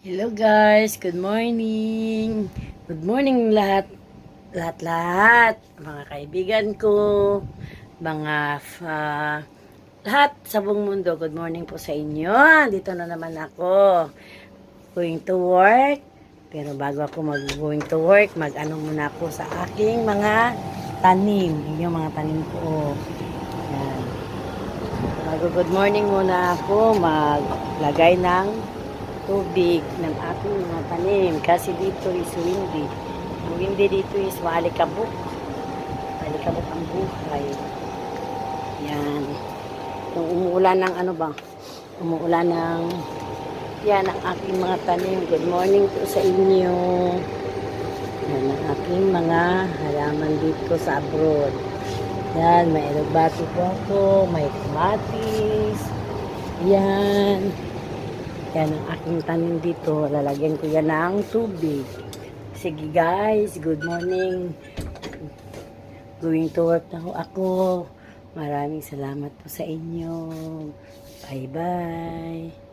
Hello guys, good morning. Good morning lahat, mga kaibigan ko, mga lahat sa buong mundo. Good morning po sa inyo. Dito na naman ako. Going to work. Pero bago ako going to work, mag-ano muna ako sa aking mga tanim. Yung mga tanim ko. Yan. Good morning muna ako, maglagay ng tubig ng aking mga tanim kasi dito is windy. Ang windy dito is maalikabok. Maalikabok ang buhay. Yan. Kung umuulan ng umuulan ng yan ang aking mga tanim. Good morning po sa inyo. Yan ang aking mga halaman dito sa abroad. Yan, may elogbati po ako, may kamatis. Yan. Yan ang aking tanim dito. Lalagyan ko yan ng tubig. Sige guys, good morning. Going to work na ako. Maraming salamat po sa inyo. Bye-bye.